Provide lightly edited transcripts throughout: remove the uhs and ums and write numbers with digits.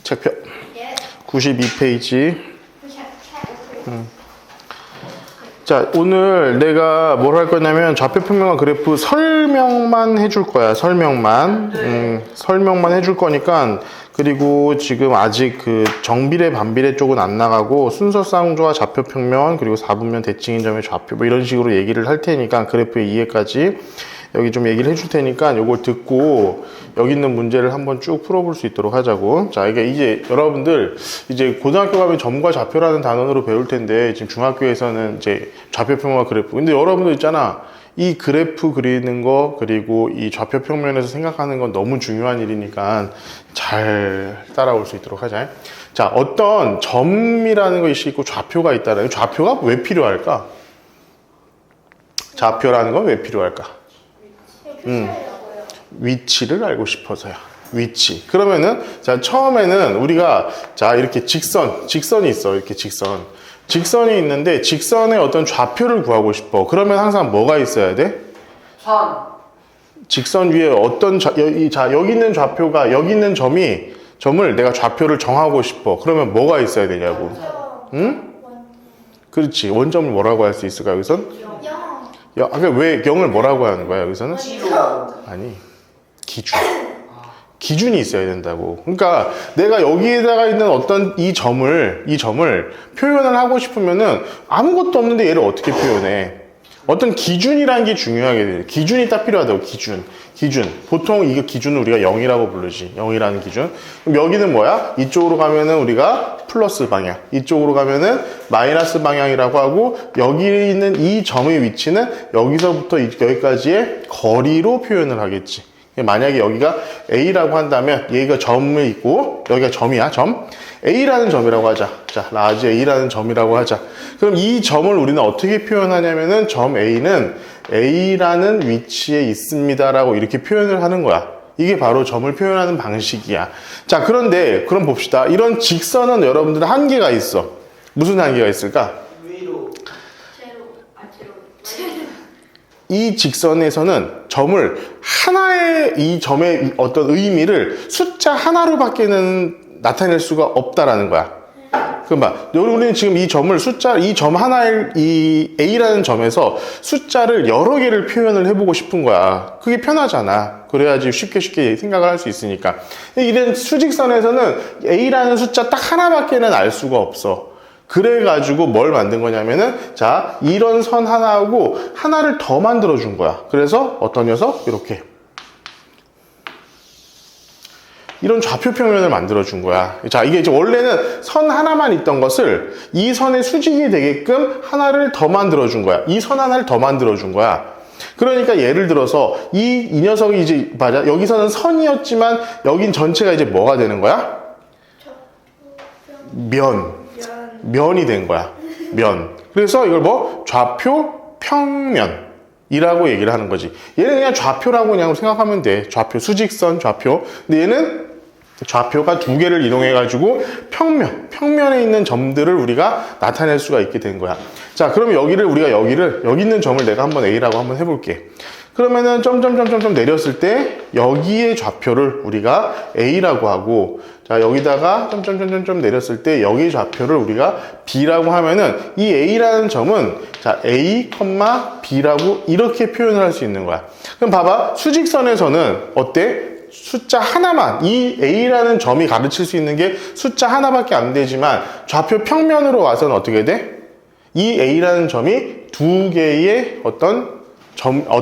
책표 92페이지. 자, 오늘 내가 뭘 할 거냐면 좌표 평면과 그래프 설명만 해줄 거야. 설명만. 설명만 해줄 거니까. 그리고 지금 아직 그 정비례 반비례 쪽은 안 나가고 순서 쌍조와 좌표 평면 그리고 4분면 대칭인 점의 좌표 뭐 이런 식으로 얘기를 할 테니까 그래프의 이해까지 여기 좀 얘기를 해줄 테니까 요걸 듣고 여기 있는 문제를 한번 쭉 풀어볼 수 있도록 하자고. 자, 이제 여러분들 이제 고등학교 가면 점과 좌표라는 단원으로 배울 텐데 지금 중학교에서는 이제 좌표 평면과 그래프. 근데 여러분들 있잖아. 이 그래프 그리는 거 그리고 이 좌표 평면에서 생각하는 건 너무 중요한 일이니까 잘 따라올 수 있도록 하자. 자, 어떤 점이라는 것이 있고 좌표가 있다라는 좌표가 왜 필요할까? 좌표라는 건 왜 필요할까? 위치를 알고 싶어서요. 위치. 그러면은 자, 처음에는 우리가 자, 이렇게 직선이 있어. 이렇게 직선이 있는데 직선의 어떤 좌표를 구하고 싶어. 그러면 항상 뭐가 있어야 돼? 선. 직선 위에 어떤 여기 있는 좌표가 여기 있는 점을 내가 좌표를 정하고 싶어. 그러면 뭐가 있어야 되냐고. 응? 그렇지. 원점을 뭐라고 할 수 있을까 여기선? 아까 왜 0을 뭐라고 하는 거야 여기서는? 아니, 기준이 있어야 된다고. 그러니까 내가 여기에다가 있는 어떤 이 점을 표현을 하고 싶으면은 아무것도 없는데 얘를 어떻게 표현해? 어떤 기준이라는 게 중요하게 돼. 기준이 딱 필요하다고. 기준. 보통 이거 기준을 우리가 0이라고 부르지. 0이라는 기준. 그럼 여기는 뭐야? 이쪽으로 가면은 우리가 플러스 방향, 이쪽으로 가면은 마이너스 방향이라고 하고, 여기 있는 이 점의 위치는 여기서부터 여기까지의 거리로 표현을 하겠지. 만약에 여기가 A라고 한다면 얘가 점이 있고 여기가 점이야. 점 A라는 점이라고 하자. 자, 라지 A라는 점이라고 하자. 그럼 이 점을 우리는 어떻게 표현하냐면은 점 A는 A라는 위치에 있습니다 라고 이렇게 표현을 하는 거야. 이게 바로 점을 표현하는 방식이야. 자, 그런데 그럼 봅시다. 이런 직선은 여러분들은 한계가 있어. 무슨 한계가 있을까? 위로. 이 직선에서는 점을 하나의 이 점의 어떤 의미를 숫자 하나로밖에는 나타낼 수가 없다라는 거야. 그럼 우리는 지금 이 점 하나의 이 A라는 점에서 숫자를 여러 개를 표현을 해보고 싶은 거야. 그게 편하잖아. 그래야지 쉽게 생각을 할 수 있으니까. 이런 수직선에서는 A라는 숫자 딱 하나밖에는 알 수가 없어. 그래가지고 뭘 만든 거냐면은, 자, 이런 선 하나하고 하나를 더 만들어준 거야. 그래서 어떤 녀석? 이렇게. 이런 좌표 평면을 만들어준 거야. 자, 이게 이제 원래는 선 하나만 있던 것을 이 선의 수직이 되게끔 하나를 더 만들어준 거야. 이 선 하나를 더 만들어준 거야. 그러니까 예를 들어서 이 녀석이 이제, 맞아. 여기서는 선이었지만 여긴 전체가 이제 뭐가 되는 거야? 면이 된 거야. 면. 그래서 이걸 좌표 평면이라고 얘기를 하는 거지. 얘는 그냥 좌표라고 그냥 생각하면 돼. 좌표, 수직선 좌표. 근데 얘는 좌표가 두 개를 이동해가지고 평면에 있는 점들을 우리가 나타낼 수가 있게 된 거야. 자, 그러면 여기 있는 점을 내가 한번 A라고 한번 해볼게. 그러면은 점점 내렸을 때 여기의 좌표를 우리가 A라고 하고, 자, 여기다가 점점 내렸을 때 여기의 좌표를 우리가 B라고 하면은 이 A라는 점은 자, A, B라고 이렇게 표현을 할 수 있는 거야. 그럼 봐봐. 수직선에서는 어때? 숫자 하나만, 이 A라는 점이 가르칠 수 있는 게 숫자 하나밖에 안 되지만 좌표 평면으로 와서는 어떻게 돼? 이 A라는 점이 두 개의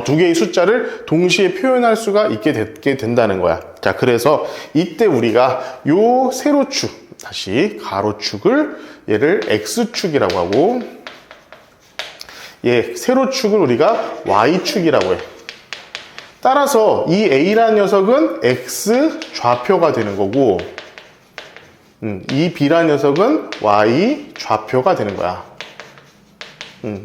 두 개의 숫자를 동시에 표현할 수가 있게 된다는 거야. 자, 그래서 이때 우리가 요 세로축, 다시 가로축을 얘를 X축이라고 하고, 세로축을 우리가 Y축이라고 해. 따라서 이 A라는 녀석은 X 좌표가 되는 거고, 이 B라는 녀석은 Y 좌표가 되는 거야.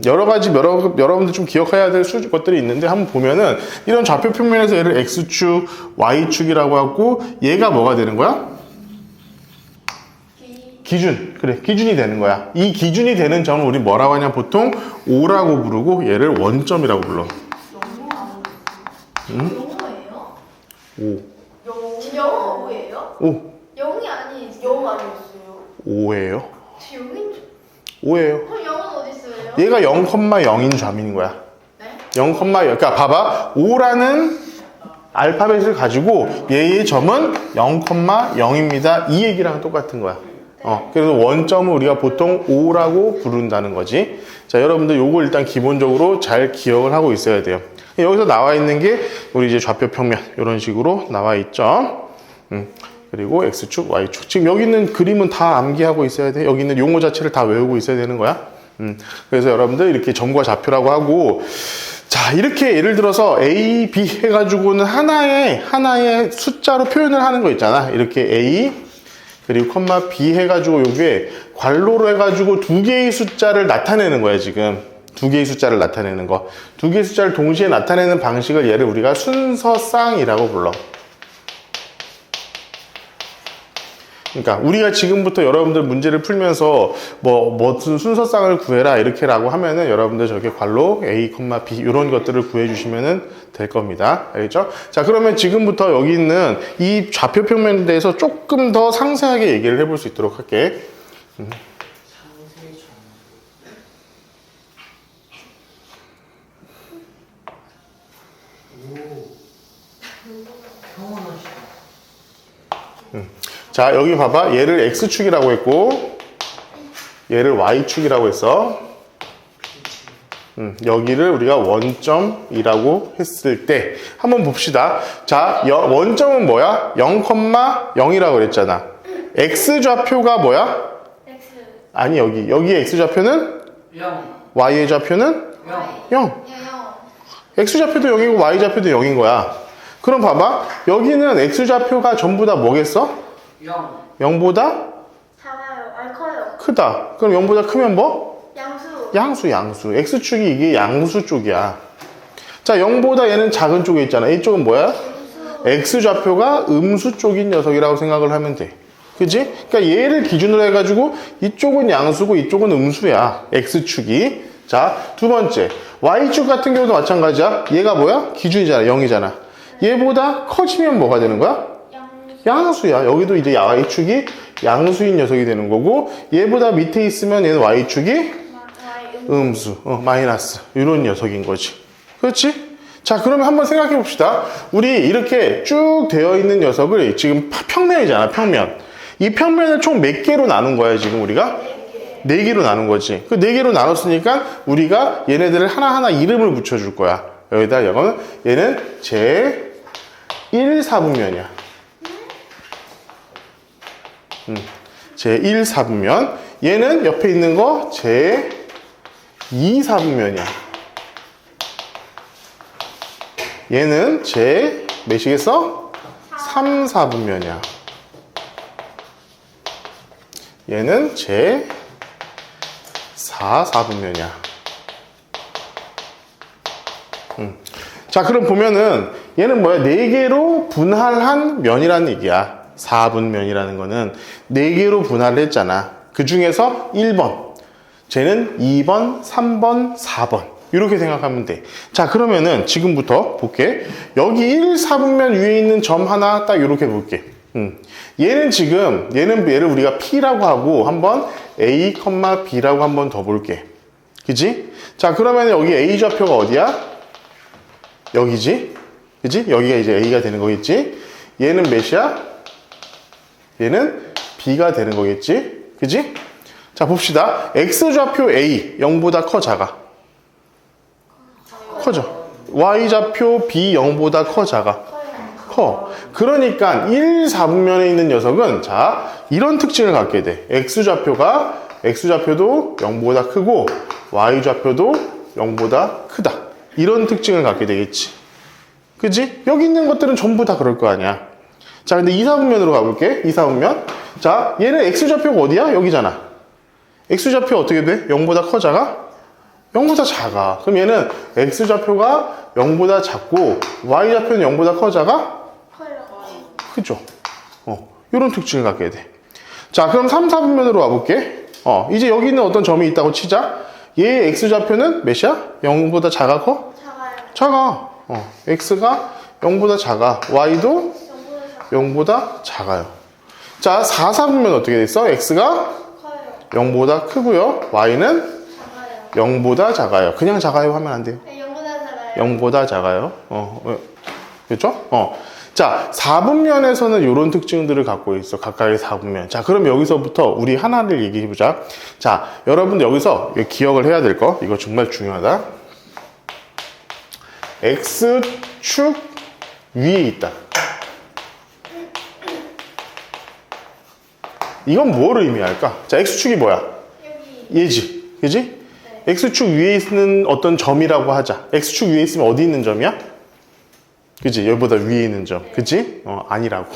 여러 가지 여러분들 좀 기억해야 될 것들이 있는데 한번 보면은 이런 좌표 평면에서 얘를 X축, Y축이라고 하고 얘가 뭐가 되는 거야? 기준. 그래, 기준이 되는 거야. 이 기준이 되는 점을 우리 뭐라고 하냐? 보통 O라고 부르고 얘를 원점이라고 불러. 영어예요? 오. 영어 뭐예요? 오. 0이 아니에요. 영 아니었어요? 5예요. 저 영인 줄. 5예요. 그럼 영은 어디 있어요? 얘가 0,0인 점인 거야. 네? 0,0. 그러니까 봐봐. 5라는 알파벳을 가지고 얘의 점은 0,0입니다. 이 얘기랑 똑같은 거야. 그래서 원점을 우리가 보통 5라고 부른다는 거지. 자, 여러분들 요거 일단 기본적으로 잘 기억을 하고 있어야 돼요. 여기서 나와 있는 게 우리 이제 좌표 평면 이런 식으로 나와 있죠. 그리고 X축, Y축. 지금 여기 있는 그림은 다 암기하고 있어야 돼. 여기 있는 용어 자체를 다 외우고 있어야 되는 거야. 그래서 여러분들 이렇게 점과 좌표라고 하고, 자, 이렇게 예를 들어서 A, B 해가지고는 하나의 숫자로 표현을 하는 거 있잖아. 이렇게 A, 그리고 컴마 B 해가지고 요게 괄호로 해가지고 두 개의 숫자를 나타내는 거야, 지금. 두 개의 숫자를 나타내는 거. 두 개의 숫자를 동시에 나타내는 방식을 얘를 우리가 순서쌍이라고 불러. 그러니까 우리가 지금부터 여러분들 문제를 풀면서 무슨 순서쌍을 구해라 이렇게라고 하면은 여러분들 저렇게 괄호 A, B 이런 것들을 구해 주시면은 될 겁니다. 알겠죠? 자, 그러면 지금부터 여기 있는 이 좌표 평면에 대해서 조금 더 상세하게 얘기를 해볼 수 있도록 할게. 자, 여기 봐봐. 얘를 X축이라고 했고 얘를 Y축이라고 했어. 여기를 우리가 원점이라고 했을 때 한번 봅시다. 자, 원점은 뭐야? 0,0이라고 그랬잖아. X좌표가 뭐야? X. 아니, 여기의 X좌표는 0. Y의 좌표는 0. X좌표도 0이고 Y좌표도 0인 거야. 그럼 봐봐. 여기는 X좌표가 전부 다 뭐겠어? 0. 0보다 작아요. 아, 커요. 크다. 그럼 0보다 크면 뭐? 양수. X축이 이게 양수 쪽이야. 자, 0보다 얘는 작은 쪽에 있잖아. 이쪽은 뭐야? 음수. X좌표가 음수 쪽인 녀석이라고 생각을 하면 돼. 그지? 그러니까 얘를 기준으로 해가지고 이쪽은 양수고 이쪽은 음수야. X축이. 자, 두 번째. Y축 같은 경우도 마찬가지야. 얘가 뭐야? 기준이잖아. 0이잖아. 얘보다 커지면 뭐가 되는 거야? 양수야. 여기도 이제 Y축이 양수인 녀석이 되는 거고, 얘보다 밑에 있으면 얘는 Y축이 음수, 마이너스 이런 녀석인 거지. 그렇지? 자, 그러면 한번 생각해 봅시다. 우리 이렇게 쭉 되어 있는 녀석을 지금 평면이잖아. 평면. 이 평면을 총 몇 개로 나눈 거야 지금 우리가? 4개로 나눈 거지. 그 4개로 나눴으니까 우리가 얘네들을 하나하나 이름을 붙여줄 거야. 여기다 얘는 제 1사분면이야. 제 1사분면. 얘는 옆에 있는 거 제 2사분면이야. 얘는 제 몇이겠어? 3사분면이야. 얘는 제 4사분면이야. 자, 그럼 보면은 얘는 뭐야? 4개로 분할한 면이라는 얘기야. 4분면이라는 거는 4개로 분할을 했잖아. 그 중에서 1번, 쟤는 2번, 3번, 4번 이렇게 생각하면 돼. 자, 그러면은 지금부터 볼게. 여기 1, 4분면 위에 있는 점 하나 딱 이렇게 볼게. 얘를 우리가 P라고 하고 한번 A, B라고 한번 더 볼게. 그지? 자, 그러면 여기 A 좌표가 어디야? 여기지? 그지? 여기가 이제 A가 되는 거겠지? 얘는 몇이야? 얘는 B가 되는 거겠지? 그지? 자, 봅시다. X좌표 A, 0보다 커, 작아? 커져. Y좌표 B, 0보다 커, 작아? 커. 그러니까 1, 4분면에 있는 녀석은 자, 이런 특징을 갖게 돼. X좌표도 0보다 크고 Y좌표도 0보다 크다. 이런 특징을 갖게 되겠지. 그지? 여기 있는 것들은 전부 다 그럴 거 아니야. 자, 근데 2사분면으로 가볼게. 2사분면. 자, 얘는 X좌표가 어디야? 여기잖아. X좌표 어떻게 돼? 0보다 커, 작아? 0보다 작아. 그럼 얘는 X좌표가 0보다 작고 Y좌표는 0보다 커, 작아? 크죠? 이런 특징을 갖게 돼. 자, 그럼 3, 4분면으로 와볼게. 이제 여기 있는 어떤 점이 있다고 치자. 얘의 X좌표는 몇이야? 0보다 작아, 커? 작아. X가 0보다 작아. Y도 0보다 작아요. 자, 4, 4분면 어떻게 돼 있어? x가 커요. 0보다 크고요. y는 작아요. 0보다 작아요. 그냥 작아요 하면 안 돼요. 네, 0보다 작아요. 0보다 작아요. 그렇죠? 자, 4분면에서는 이런 특징들을 갖고 있어. 각각의 4분면. 자, 그럼 여기서부터 우리 하나를 얘기해보자. 자, 여러분들 여기서 기억을 해야 될 거. 이거 정말 중요하다. X축 위에 있다. 이건 뭐를 의미할까? 자, X축이 뭐야? 여기. 얘지. 그지? X축 위에 있는 어떤 점이라고 하자. X축 위에 있으면 어디 있는 점이야? 그지? 여기보다 위에 있는 점. 그지? 아니라고.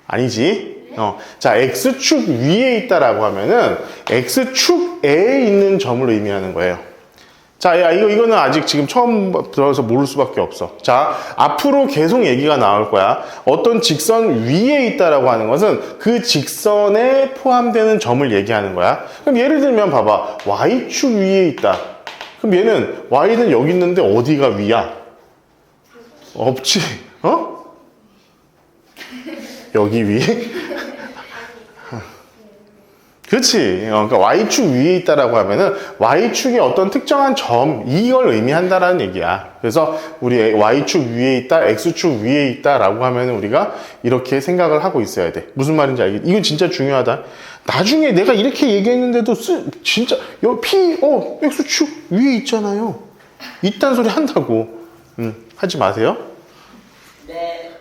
아니지? 자, X축 위에 있다라고 하면은 X축에 있는 점을 의미하는 거예요. 자, 야, 이거는 아직 지금 처음 들어서 모를 수밖에 없어. 자, 앞으로 계속 얘기가 나올 거야. 어떤 직선 위에 있다라고 하는 것은 그 직선에 포함되는 점을 얘기하는 거야. 그럼 예를 들면 봐봐. Y축 위에 있다. 그럼 얘는 Y는 여기 있는데 어디가 위야? 없지. 여기 위? 그렇지. 그러니까 Y축 위에 있다라고 하면은 Y축의 어떤 특정한 점, 이걸 의미한다라는 얘기야. 그래서 우리 Y축 위에 있다, X축 위에 있다라고 하면은 우리가 이렇게 생각을 하고 있어야 돼. 무슨 말인지 알겠지? 이건 진짜 중요하다. 나중에 내가 이렇게 얘기했는데도 진짜 X축 위에 있잖아요. 이딴 소리 한다고. 하지 마세요. 네.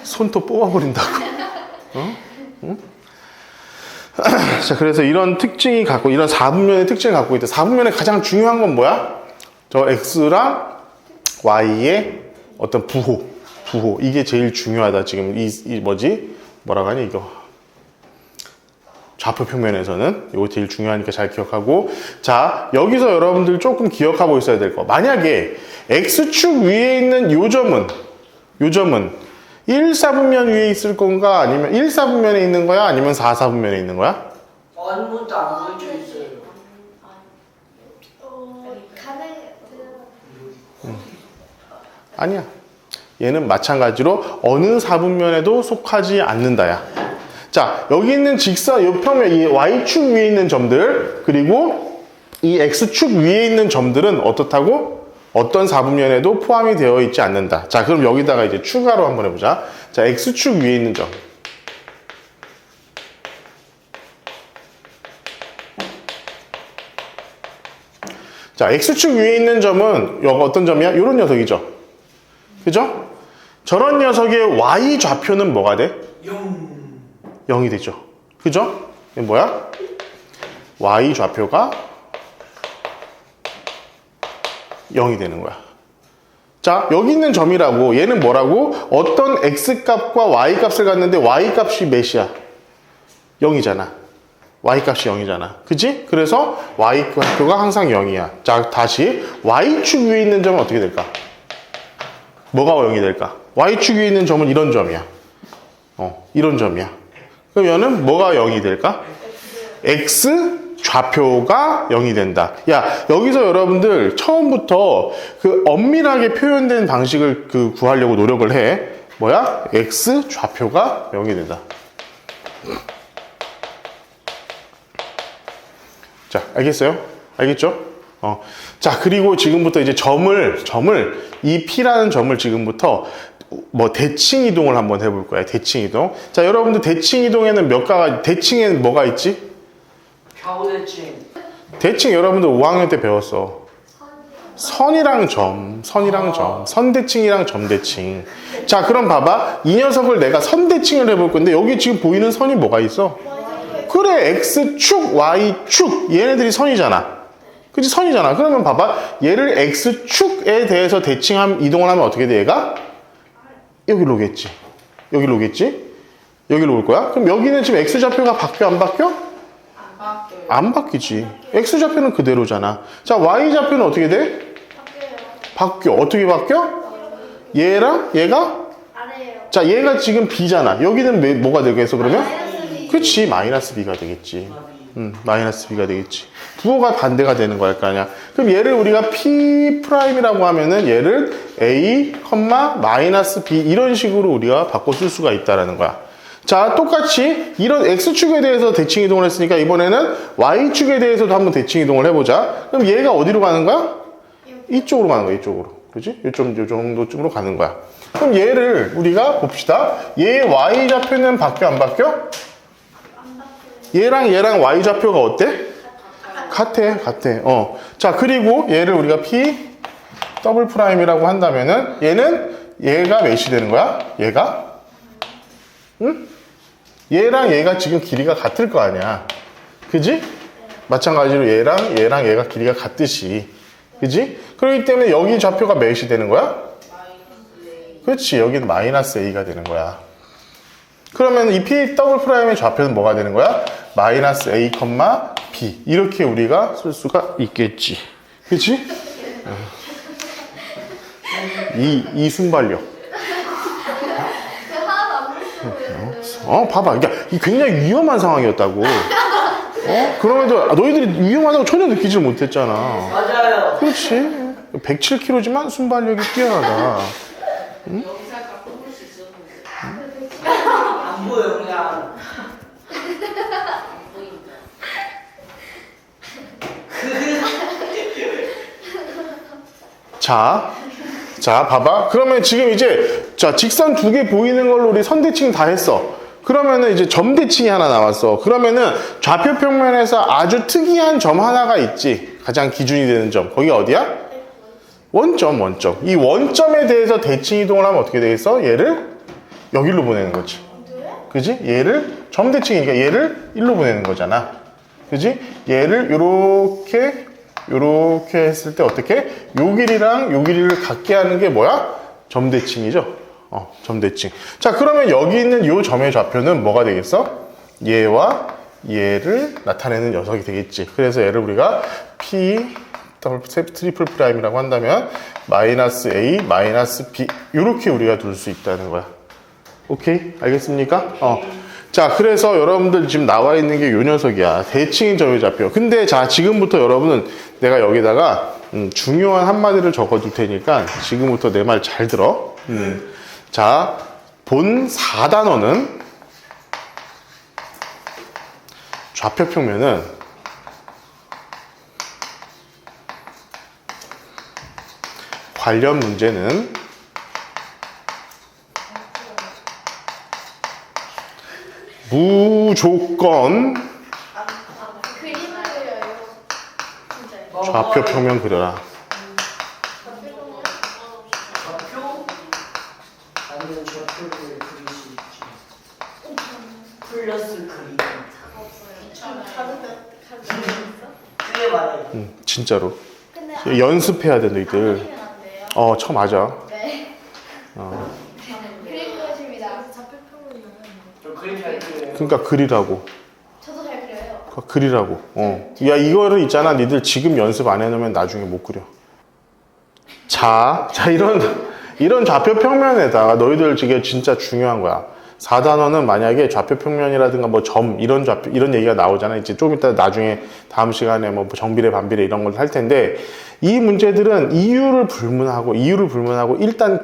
손톱 뽑아버린다고. 자, 그래서 이런 특징이 갖고, 이런 4분면의 특징을 갖고 있다. 4분면의 가장 중요한 건 뭐야? 저 X랑 Y의 어떤 부호. 이게 제일 중요하다. 지금 뭐라고 하니, 이거. 좌표 평면에서는 이거 제일 중요하니까 잘 기억하고. 자, 여기서 여러분들 조금 기억하고 있어야 될 거. 만약에 X축 위에 있는 요 점은 1, 4분면 위에 있을 건가? 아니면 1, 4분면에 있는 거야? 아니면 4, 4분면에 있는 거야? 아무것도 안 보여져 있어요. 아니야. 얘는 마찬가지로 어느 4분면에도 속하지 않는다야. 자, 여기 있는 직선, 이 평면, 이 Y축 위에 있는 점들, 그리고 이 X축 위에 있는 점들은 어떻다고? 어떤 4분면에도 포함이 되어 있지 않는다. 자, 그럼 여기다가 이제 추가로 한번 해보자. 자, X축 위에 있는 점. 자, X축 위에 있는 점은 여기 어떤 점이야? 이런 녀석이죠. 그죠? 저런 녀석의 Y 좌표는 뭐가 돼? 0이 되죠. 그죠? 이게 뭐야? Y 좌표가 0이 되는 거야. 자, 여기 있는 점이라고, 얘는 뭐라고? 어떤 X값과 Y값을 갖는데 Y값이 몇이야? 0이잖아. Y값이 0이잖아. 그치? 그래서 Y좌표가 항상 0이야. 자, 다시 Y축 위에 있는 점은 어떻게 될까? 뭐가 0이 될까? Y축 위에 있는 점은 이런 점이야. 이런 점이야. 그럼 얘는 뭐가 0이 될까? X 좌표가 0이 된다. 야, 여기서 여러분들 처음부터 그 엄밀하게 표현된 방식을 구하려고 노력을 해. 뭐야? X 좌표가 0이 된다. 자, 알겠어요? 알겠죠? 자, 그리고 지금부터 이제 이 P라는 점을 지금부터 대칭 이동을 한번 해볼 거야. 대칭 이동. 자, 여러분들 대칭 이동에는 대칭에는 뭐가 있지? 좌우대칭. 대칭 여러분들 5학년 때 배웠어. 선이랑 점, 선대칭이랑 점대칭. 자, 그럼 봐봐. 이 녀석을 내가 선대칭을 해볼 건데 여기 지금 보이는 선이 뭐가 있어? 그래, X축, Y축. 얘네들이 선이잖아. 그치? 선이잖아. 그러면 봐봐. 얘를 X축에 대해서 이동을 하면 어떻게 돼, 얘가? 여기로 오겠지. 여기로 올 거야? 그럼 여기는 지금 X좌표가 바뀌어, 안 바뀌어? 안 바뀌지. X좌표는 그대로잖아. 자, Y좌표는 어떻게 돼? 바뀌어. 어떻게 바뀌어? 얘랑 얘가? 아래요. 자, 얘가 지금 B잖아. 여기는 뭐가 되겠어, 그러면? -B. 그치, 마이너스 B가 되겠지. 마이너스 B가 되겠지. 부호가 반대가 되는 거일 거 아니야. 그럼 얘를 우리가 P'이라고 하면은 얘를 A, 마이너스 B 이런 식으로 우리가 바꿔 쓸 수가 있다라는 거야. 자, 똑같이 이런 X축에 대해서 대칭 이동을 했으니까 이번에는 Y축에 대해서도 한번 대칭 이동을 해보자. 그럼 얘가 어디로 가는 거야? 이쪽으로 가는 거야, 이쪽으로. 그지? 요 정도쯤으로 가는 거야. 그럼 얘를 우리가 봅시다. 얘 Y좌표는 바뀌어, 안 바뀌어? 안 바뀌어요. 얘랑 얘랑 Y좌표가 어때? 같아. 자, 그리고 얘를 우리가 P 더블 프라임이라고 한다면은 얘가 몇이 되는 거야? 얘가? 응? 얘랑 얘가 지금 길이가 같을 거 아니야. 그지? 마찬가지로 얘랑 얘가 길이가 같듯이. 그지? 그렇기 때문에 여기 좌표가 몇이 되는 거야? 그렇지. 여기는 마이너스 A가 되는 거야. 그러면 이 P 더블 프라임의 좌표는 뭐가 되는 거야? 마이너스 A, B. 이렇게 우리가 쓸 수가 있겠지. 그치? 이 순발력. 그 하나도 안 보여요. 봐봐. 이게 굉장히 위험한 상황이었다고. 그럼에도 너희들이 위험하다고 전혀 느끼질 못했잖아. 맞아요. 그렇지. 107kg지만 순발력이 뛰어나다. 여기서 아까 뽑을 수 있었는데 안 보여 그냥. 안 보인다. 자, 봐봐. 그러면 지금 이제, 직선 두 개 보이는 걸로 우리 선대칭 다 했어. 그러면은 이제 점대칭이 하나 나왔어. 그러면은 좌표 평면에서 아주 특이한 점 하나가 있지. 가장 기준이 되는 점. 거기가 어디야? 원점. 이 원점에 대해서 대칭 이동을 하면 어떻게 되겠어? 얘를 여기로 보내는 거지. 그지? 얘를 점대칭이니까 얘를 일로 보내는 거잖아. 그지? 얘를 요렇게 했을 때 어떻게? 요 길이랑 요 길이를 같게 하는 게 뭐야? 점대칭이죠. 점대칭. 자, 그러면 여기 있는 요 점의 좌표는 뭐가 되겠어? 얘와 얘를 나타내는 녀석이 되겠지. 그래서 얘를 우리가 P 트리플 프라임이라고 한다면 마이너스 A, 마이너스 B 이렇게 우리가 둘 수 있다는 거야. 오케이? 알겠습니까? 자, 그래서 여러분들 지금 나와 있는 게 요 녀석이야. 대칭인 점의 좌표. 근데 자, 지금부터 여러분은 내가 여기다가 중요한 한마디를 적어둘 테니까 지금부터 내 말 잘 들어. 자, 본 4단원은 좌표 평면은 관련 문제는 무조건 그림을 그려요. 진짜요. 좌표 평면 그려라. 좌표? 아니면 좌표를 그릴 수 있지. 플러스 그림. 꽤 많아요. 진짜로. 근데 연습해야 돼, 너희들. 그리면 안 돼요. 처음 맞아. 네. 그림 그려집니다. 저 그림 잘 그려요. 그러니까 그리라고. 저도 잘 그려요. 그리라고. 야, 이거를 있잖아. 니들 지금 연습 안 해놓으면 나중에 못 그려. 자, 이런 좌표 평면에다가 너희들 지금 진짜 중요한 거야. 4단원은 만약에 좌표 평면이라든가 뭐 점, 이런 얘기가 나오잖아. 이제 좀 이따 나중에 다음 시간에 뭐 정비례, 반비례 이런 걸 할 텐데, 이 문제들은 이유를 불문하고 일단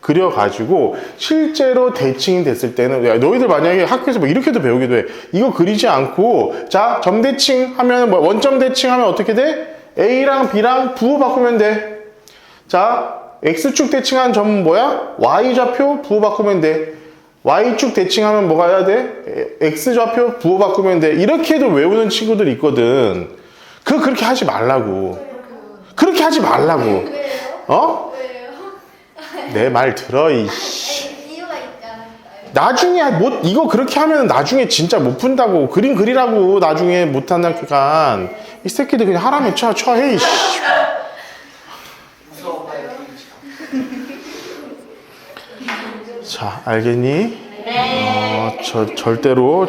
그려가지고 실제로 대칭이 됐을 때는, 야, 너희들 만약에 학교에서 뭐 이렇게도 배우기도 해. 이거 그리지 않고, 자, 점 대칭 하면 뭐 원점 대칭 하면 어떻게 돼? A랑 B랑 부호 바꾸면 돼. 자, X축 대칭한 점은 뭐야? Y좌표 부호 바꾸면 돼. Y축 대칭하면 뭐가 해야 돼? X좌표 부호 바꾸면 돼. 이렇게도 외우는 친구들이 있거든. 그렇게 하지 말라고. 그렇게 하지 말라고. 왜요? 왜요? 내 말 들어, 이유가 있지 않을까요? 나중에 이거 그렇게 하면 나중에 진짜 못 푼다고. 그림 그리라고. 나중에 못하니까. 이 새끼들 그냥 하라면 해, 이씨. 무서워요. 자, 알겠니? 네. 절대로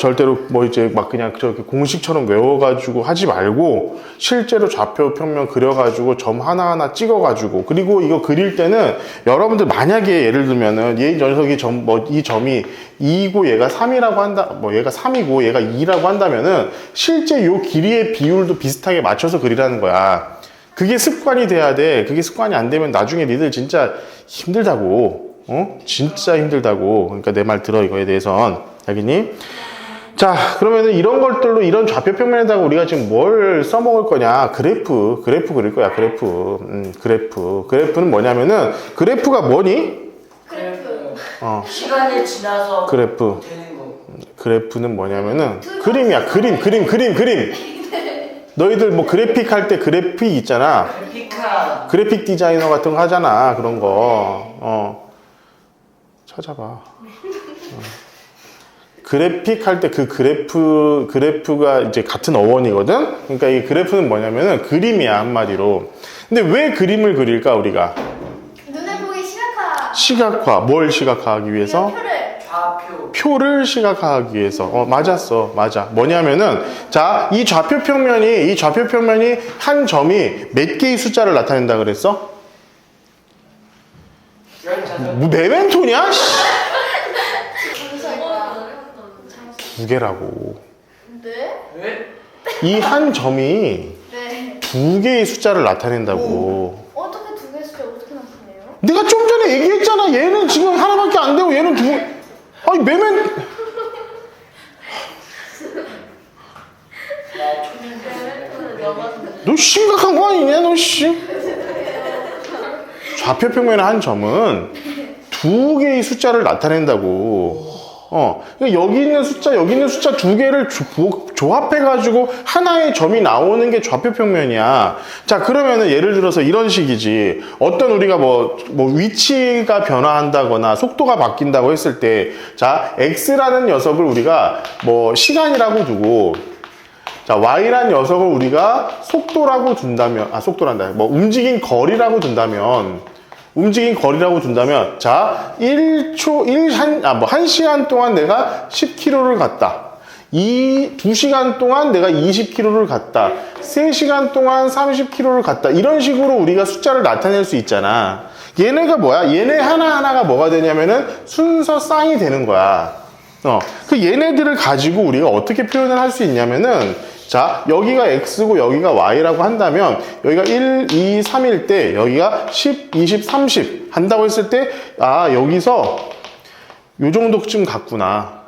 뭐 이제 막 그냥 그렇게 공식처럼 외워가지고 하지 말고 실제로 좌표 평면 그려가지고 점 하나하나 찍어가지고, 그리고 이거 그릴 때는 여러분들 만약에 예를 들면은 이 녀석이 이 점이 2이고 얘가 3이라고 한다, 뭐 얘가 3이고 얘가 2라고 한다면은 실제 요 길이의 비율도 비슷하게 맞춰서 그리라는 거야. 그게 습관이 돼야 돼. 그게 습관이 안 되면 나중에 니들 진짜 힘들다고. 진짜 힘들다고. 그러니까 내 말 들어, 이거에 대해선. 알겠니? 자, 그러면은 이런 것들로 이런 좌표 평면에다가 우리가 지금 뭘 써먹을 거냐? 그래프 그릴 거야. 그래프는 뭐냐면은 그래프가 뭐니? 그래프. 어, 시간이 지나서 그래프. 되는 거. 그래프는 뭐냐면은 그림이야. 그림. 너희들 뭐 그래픽 할 때 그래픽 있잖아. 그래픽카. 그래픽 디자이너 같은 거 하잖아. 그런 거. 찾아봐. 그래픽 할 때 그 그래프가 이제 같은 어원이거든? 그러니까 이 그래프는 뭐냐면은 그림이야, 한마디로. 근데 왜 그림을 그릴까, 우리가? 눈에 보기 시각화. 시각화. 뭘 시각화하기 위해서? 표를. 좌표. 표를 시각화하기 위해서. 맞았어. 맞아. 뭐냐면은, 자, 이 좌표 평면이 한 점이 몇 개의 숫자를 나타낸다 그랬어? 15. 뭐, 메멘토냐? 씨. 분석이다. 두 개라고. 네? 왜? 이 한 점이 네. 두 개의 숫자를 나타낸다고. 어떻게 두 개 숫자 어떻게 나타내요? 내가 좀 전에 얘기했잖아. 얘는 지금 하나밖에 안 되고 얘는 두. 아니 나 초딩. 너 심각한 거 아니냐, 너 씨? 좌표 평면의 한 점은 두 개의 숫자를 나타낸다고. 그러니까 여기 있는 숫자 두 개를 조합해가지고 하나의 점이 나오는 게 좌표 평면이야. 자, 그러면은 예를 들어서 이런 식이지. 어떤 우리가 뭐 위치가 변화한다거나 속도가 바뀐다고 했을 때, 자, X라는 녀석을 우리가 뭐 시간이라고 두고, 자, Y라는 녀석을 우리가 속도라고 둔다면, 속도란다. 뭐 움직인 거리라고 둔다면, 자, 1시간 동안 내가 10km를 갔다. 2시간 동안 내가 20km를 갔다. 3시간 동안 30km를 갔다. 이런 식으로 우리가 숫자를 나타낼 수 있잖아. 얘네가 뭐야? 얘네 하나하나가 뭐가 되냐면은 순서 쌍이 되는 거야. 그 얘네들을 가지고 우리가 어떻게 표현을 할 수 있냐면은, 자, 여기가 X고 여기가 Y라고 한다면 여기가 1, 2, 3일 때 여기가 10, 20, 30 한다고 했을 때 여기서 요 정도쯤 갔구나.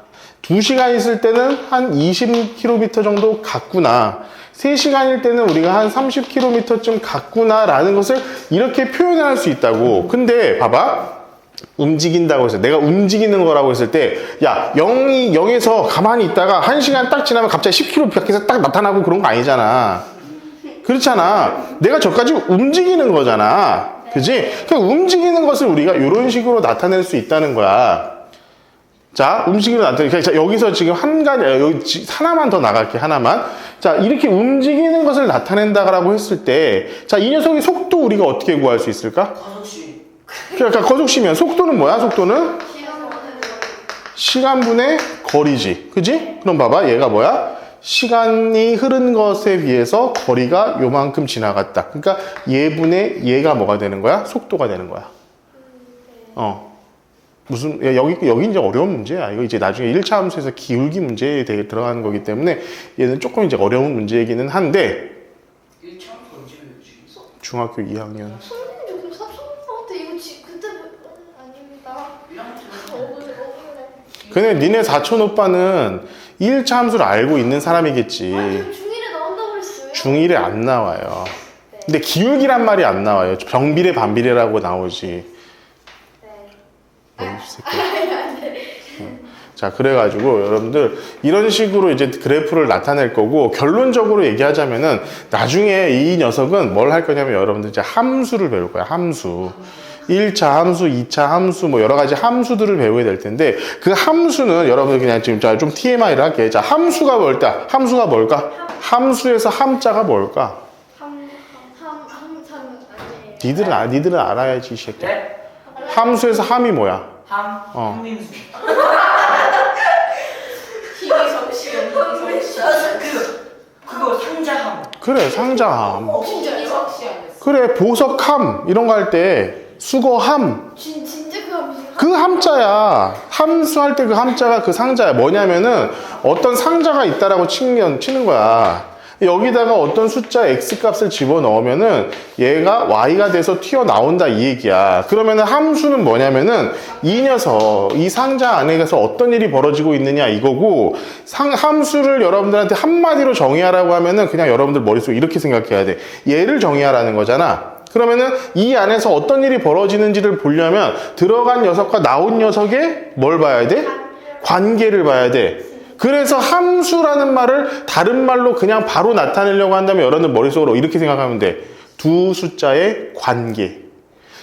2시간 있을 때는 한 20km 정도 갔구나. 3시간일 때는 우리가 한 30km쯤 갔구나 라는 것을 이렇게 표현을 할 수 있다고. 근데 봐봐. 움직인다고 해서 내가 움직이는 거라고 했을 때, 야, 0에서 가만히 있다가 1시간 딱 지나면 갑자기 10km 밖에서 딱 나타나고 그런 거 아니잖아. 그렇잖아. 내가 저까지 움직이는 거잖아. 그지? 그 움직이는 것을 우리가 이런 식으로 나타낼 수 있다는 거야. 자, 움직이는 나타내니까, 자, 여기서 지금 여기 하나만 더 나갈게, 하나만. 자, 이렇게 움직이는 것을 나타낸다라고 했을 때, 자, 이 녀석의 속도 우리가 어떻게 구할 수 있을까? 거속시. 그러니까 거속시면 속도는 뭐야? 속도는 시간분의 거리지. 그지? 그럼 봐봐. 얘가 뭐야? 시간이 흐른 것에 비해서 거리가 요만큼 지나갔다. 그러니까 얘가 뭐가 되는 거야? 속도가 되는 거야. 여기 이제 어려운 문제야. 이거 이제 나중에 1차 함수에서 기울기 문제에 들어가는 거기 때문에 얘는 조금 이제 어려운 문제이기는 한데, 1차 언제 배우지? 중학교 2학년. 선생님 요즘 삽성한테 이거 그때 아닙니다. 억울해. 근데 니네 사촌 오빠는 1차 함수를 알고 있는 사람이겠지. 중1에 나온다고 그랬어요. 중1에 안 나와요. 근데 기울기란 말이 안 나와요. 병비례, 반비례라고 나오지. 네. 자, 그래가지고 여러분들 이런 식으로 이제 그래프를 나타낼 거고, 결론적으로 얘기하자면은 나중에 이 녀석은 뭘 할 거냐면 여러분들 이제 함수를 배울 거야. 함수. 1차 함수, 2차 함수, 뭐 여러 가지 함수들을 배워야 될 텐데, 그 함수는 여러분들 그냥 지금 좀 TMI를 할게. 자, 함수가 뭘까? 함수에서 함자가 뭘까? 아니에요. 니들은 알아야지, 이 새끼야. 네? 함수에서 함이 뭐야? 한민수. 힘이 정시 그거 상자함. 그래, 상자함. 힘이 정시 안 됐어. 그래, 보석함 이런 거 할 때 수거함, 진짜 그 함수. 그 함자야. 함수할 때 그 함자가 그 상자야. 뭐냐면은 어떤 상자가 있다라고 치는 거야. 여기다가 어떤 숫자 x 값을 집어넣으면은 얘가 y가 돼서 튀어나온다 이 얘기야. 그러면은 함수는 뭐냐면은 이 녀석, 이 상자 안에 가서 어떤 일이 벌어지고 있느냐 이거고, 함수를 여러분들한테 한마디로 정의하라고 하면은 그냥 여러분들 머릿속에 이렇게 생각해야 돼. 얘를 정의하라는 거잖아. 그러면은 이 안에서 어떤 일이 벌어지는지를 보려면 들어간 녀석과 나온 녀석의 뭘 봐야 돼? 관계를 봐야 돼. 그래서 함수라는 말을 다른 말로 그냥 바로 나타내려고 한다면 여러분들 머릿속으로 이렇게 생각하면 돼. 두 숫자의 관계.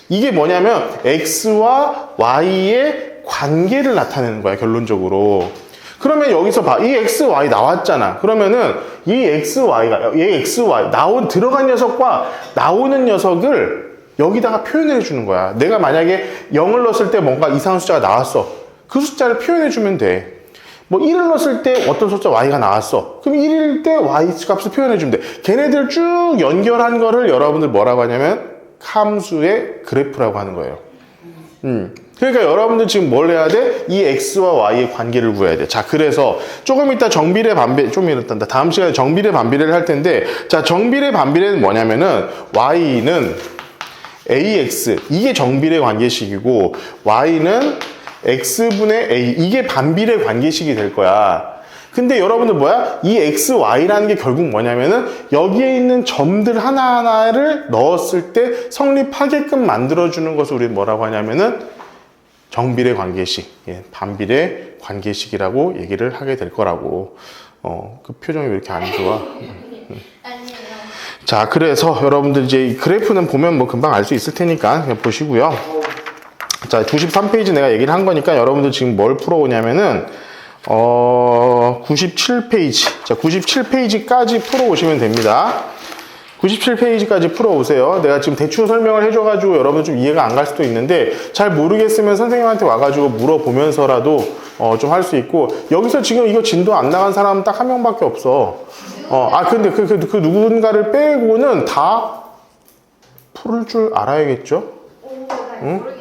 이게 뭐냐면 x와 y의 관계를 나타내는 거야, 결론적으로. 그러면 여기서 봐. 이 x, y 나왔잖아. 그러면은 이 x, y가, 이 x, y, 들어간 녀석과 나오는 녀석을 여기다가 표현해 주는 거야. 내가 만약에 0을 넣었을 때 뭔가 이상한 숫자가 나왔어. 그 숫자를 표현해 주면 돼. 뭐 1을 넣었을 때 어떤 숫자 y가 나왔어. 그럼 1일 때 y 값을 표현해 주면 돼. 걔네들 쭉 연결한 거를 여러분들 뭐라고 하냐면 함수의 그래프라고 하는 거예요. 그러니까 여러분들 지금 뭘 해야 돼? 이 x와 y의 관계를 구해야 돼. 자, 그래서 조금 이따 정비례 반비, 좀 이렇단다. 다음 시간에 정비례 반비례를 할 텐데, 자, 정비례 반비례는 뭐냐면은 y는 ax, 이게 정비례 관계식이고, y는 x분의 a, 이게 반비례 관계식이 될 거야. 근데 여러분들 뭐야? 이 x, y라는 게 결국 뭐냐면은 여기에 있는 점들 하나하나를 넣었을 때 성립하게끔 만들어주는 것을 우리 뭐라고 하냐면은 정비례 관계식, 예, 반비례 관계식이라고 얘기를 하게 될 거라고. 그 표정이 왜 이렇게 안 좋아? 아니에요. 자, 그래서 여러분들 이제 이 그래프는 보면 뭐 금방 알 수 있을 테니까 그냥 보시고요. 자, 93페이지 내가 얘기를 한 거니까 여러분들 지금 뭘 풀어오냐면은 97페이지. 자, 97페이지까지 풀어오시면 됩니다. 97페이지까지 풀어오세요. 내가 지금 대충 설명을 해줘가지고 여러분 좀 이해가 안 갈 수도 있는데 잘 모르겠으면 선생님한테 와가지고 물어보면서라도 좀 할 수 있고, 여기서 지금 이거 진도 안 나간 사람은 딱 한 명밖에 없어. 근데 그 누군가를 빼고는 다 풀을 줄 알아야겠죠? 오, 나 응? 모르겠어요.